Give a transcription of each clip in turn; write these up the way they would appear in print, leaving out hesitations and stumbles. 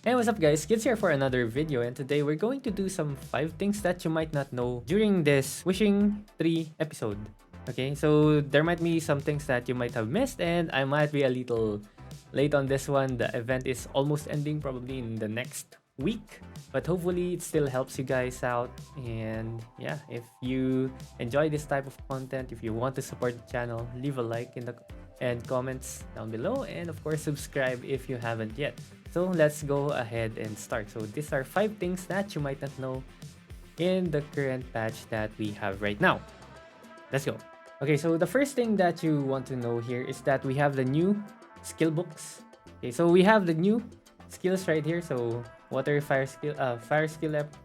Hey, what's up guys? Kids here for another video, and today we're going to do some 5 things that you might not know during this Wishing Tree episode. Okay, so there might be some things that you might have missed, and I might be a little late on this one. The event is almost ending, probably in the next week, but hopefully it still helps you guys out. And yeah, if you enjoy this type of content, if you want to support the channel, leave a like in the and comments down below, and of course subscribe if you haven't yet. So let's go ahead and start. So these are 5 things that you might not know in the current patch that we have right now. Let's go. Okay, so the first thing that you want to know here is that we have the new skill books. Okay, so we have the new skills right here. So water, fire skill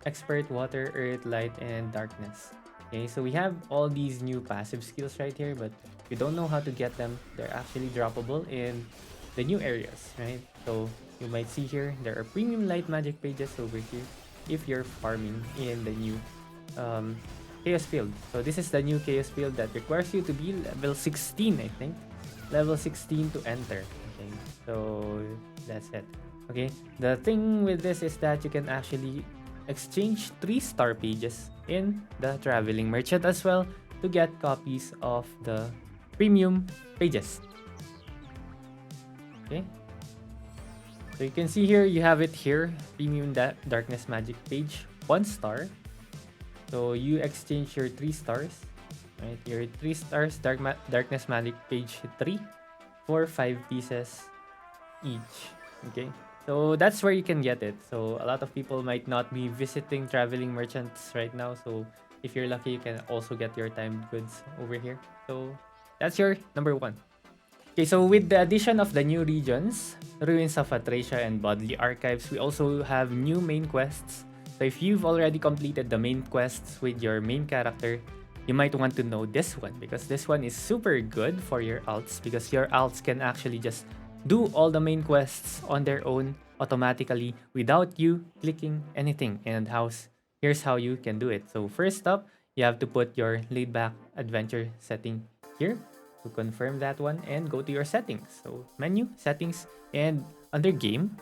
expert, water, earth, light, and darkness. Okay, so we have all these new passive skills right here, but if you don't know how to get them, they're actually droppable in the new areas, right? So you might see here there are premium light magic pages over here if you're farming in the new chaos field. So this is the new chaos field that requires you to be level 16, I think. Level 16 to enter. Okay, so that's it. Okay, the thing with this is that you can actually exchange 3-star pages in the traveling merchant as well to get copies of the premium pages. Okay, so you can see here, you have it here, premium darkness magic page, 1 star. So you exchange your 3 stars, right? Your 3 stars darkness magic page 3 for 5 pieces each. Okay, so that's where you can get it. So a lot of people might not be visiting traveling merchants right now, so if you're lucky, you can also get your timed goods over here. So that's your number 1. Okay, so with the addition of the new regions, Ruins of Atracia and Bodily Archives, we also have new main quests. So if you've already completed the main quests with your main character, you might want to know this one, because this one is super good for your alts, because your alts can actually just do all the main quests on their own automatically without you clicking anything. And here's how you can do it. So first up, you have to put your laid back adventure setting here to confirm that one, and go to your settings. So menu, settings, and under game,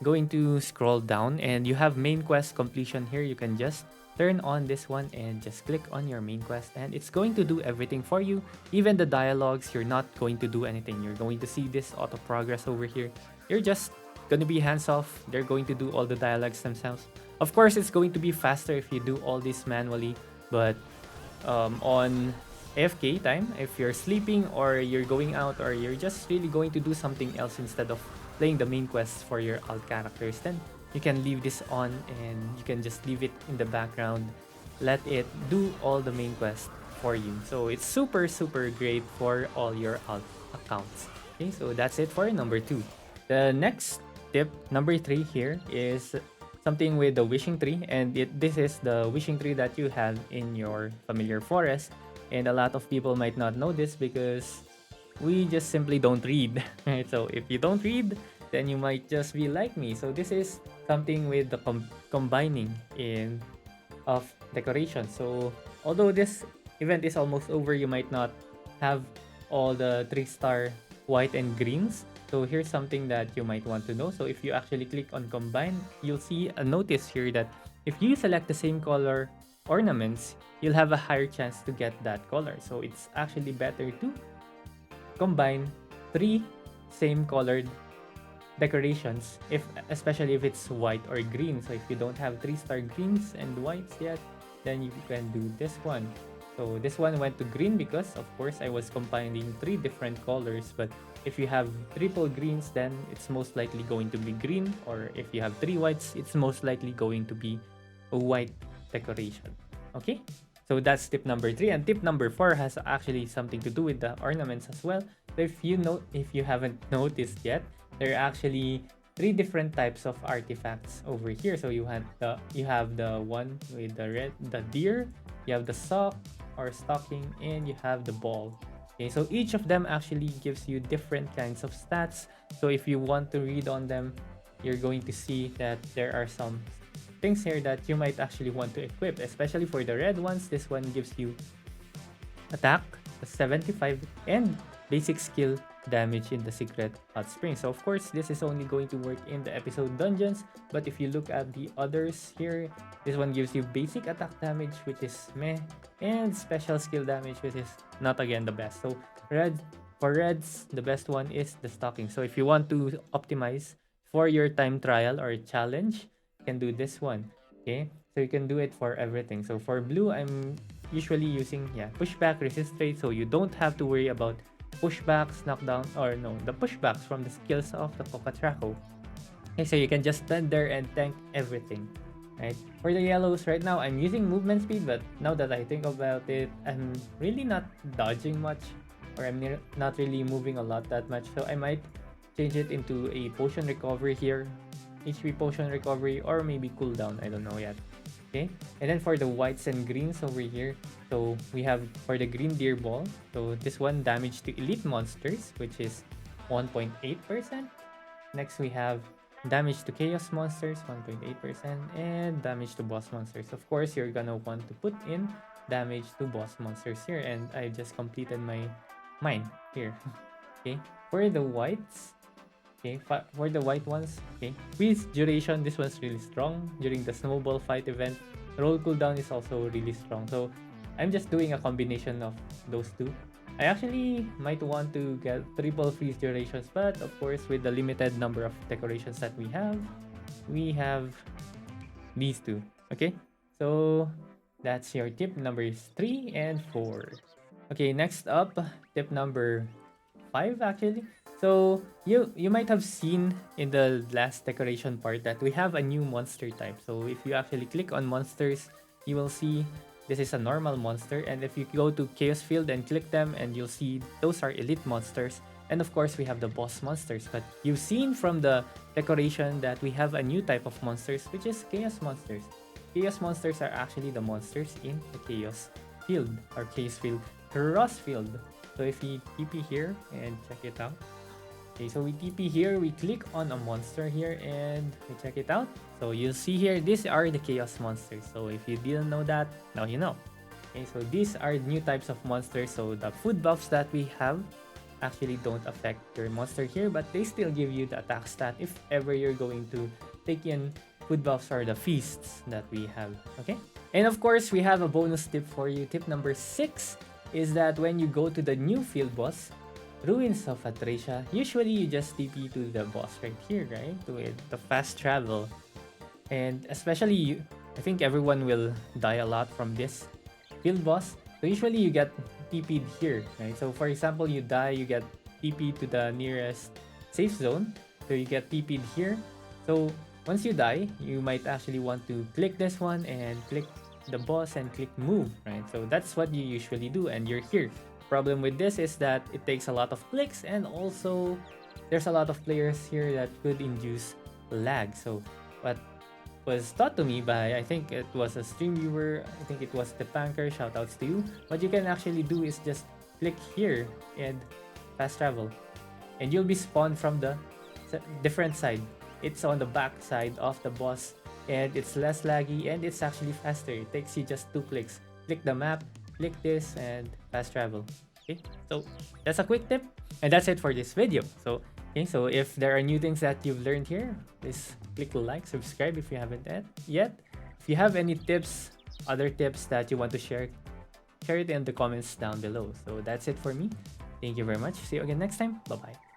going to scroll down, and you have main quest completion here. You can just turn on this one and just click on your main quest, and it's going to do everything for you. Even the dialogues, you're not going to do anything. You're going to see this auto progress over here. You're just going to be hands off. They're going to do all the dialogues themselves. Of course, it's going to be faster if you do all this manually, but on AFK time, if you're sleeping or you're going out or you're just really going to do something else instead of playing the main quests for your alt characters, then you can leave this on and you can just leave it in the background, let it do all the main quests for you. So it's super great for all your alt accounts. Okay, so that's it for number 2. The next tip, number 3 here, is something with the wishing tree, and this is the wishing tree that you have in your familiar forest. And a lot of people might not know this because we just simply don't read, right? So if you don't read, then you might just be like me. So this is something with the combining in of decoration. So although this event is almost over, you might not have all the 3-star white and greens. So here's something that you might want to know. So if you actually click on combine, you'll see a notice here that if you select the same color ornaments, you'll have a higher chance to get that color. So it's actually better to combine 3 same colored decorations, especially if it's white or green. So if you don't have 3-star greens and whites yet, then you can do this one. So this one went to green because of course I was combining 3 different colors, but if you have triple greens, then it's most likely going to be green, or if you have 3 whites, it's most likely going to be a white decoration. Okay, so that's tip number 3, and tip number 4 has actually something to do with the ornaments as well. So if you haven't noticed yet, there are actually 3 different types of artifacts over here. So you have the one with the deer, you have the sock or stocking, and you have the ball. Okay, so each of them actually gives you different kinds of stats. So if you want to read on them, you're going to see that there are some things here that you might actually want to equip, especially for the red ones. This one gives you attack 75 and basic skill damage in the secret hot spring. So of course, this is only going to work in the episode dungeons, but if you look at the others here, this one gives you basic attack damage, which is meh, and special skill damage, which is not again the best. So for reds, the best one is the stocking. So if you want to optimize for your time trial or challenge, you can do this one. Okay, so you can do it for everything. So for blue, I'm usually using pushback, resist rate, so you don't have to worry about pushbacks, knockdown, or no, the pushbacks from the skills of the Kokatraco. Okay, so you can just stand there and tank everything, right? For the yellows, right now I'm using movement speed, but now that I think about it, I'm really not dodging much, or I'm not really moving a lot that much, so I might change it into a potion recovery here, HP potion recovery, or maybe cooldown, I don't know yet. Okay, and then for the whites and greens over here, so we have for the green deer ball, so this one damage to elite monsters, which is 1.8%. Next we have damage to chaos monsters, 1.8%, and damage to boss monsters. Of course, you're gonna want to put in damage to boss monsters here, and I just completed mine here. Okay, for the whites, okay, for the white ones, okay, freeze duration, this one's really strong during the snowball fight event. Roll cooldown is also really strong, so I'm just doing a combination of those two. I actually might want to get triple freeze durations, but of course with the limited number of decorations that we have these two. Okay, so that's your tip numbers 3 and 4. Okay, next up, tip number 5 actually. So you might have seen in the last decoration part that we have a new monster type. So if you actually click on monsters, you will see this is a normal monster, and if you go to Chaos Field and click them, and you'll see those are elite monsters. And of course we have the boss monsters, but you've seen from the decoration that we have a new type of monsters, which is Chaos monsters. Chaos monsters are actually the monsters in the Chaos Field or Chaos Field Crossfield. So if we TP here and check it out. Okay, so we TP here, we click on a monster here and we check it out. So you'll see here, these are the Chaos monsters. So if you didn't know that, now you know. Okay, so these are new types of monsters. So the food buffs that we have actually don't affect your monster here, but they still give you the attack stat if ever you're going to take in food buffs or the feasts that we have. Okay, and of course we have a bonus tip for you. Tip number 6 is that when you go to the new field boss, Ruins of Atracia, usually you just TP to the boss right here, right? To it, the fast travel. And especially, I think everyone will die a lot from this field boss. So usually you get TP'd here, right? So for example, you die, you get TP'd to the nearest safe zone. So you get TP'd here. So once you die, you might actually want to click this one and click the boss and click move, right? So that's what you usually do, and you're here. Problem with this is that it takes a lot of clicks, and also there's a lot of players here that could induce lag. So what was taught to me by, I think it was a stream viewer, I think it was the Panker, shoutouts to you, what you can actually do is just click here and fast travel, and you'll be spawned from the different side. It's on the back side of the boss, and it's less laggy, and it's actually faster. It takes you just 2 clicks. Click the map, click this, and fast travel. Okay, so that's a quick tip, and that's it for this video. So okay, so if there are new things that you've learned here, please click like, subscribe if you haven't yet. If you have any tips, other tips that you want to share it in the comments down below. So that's it for me. Thank you very much. See you again next time. Bye bye.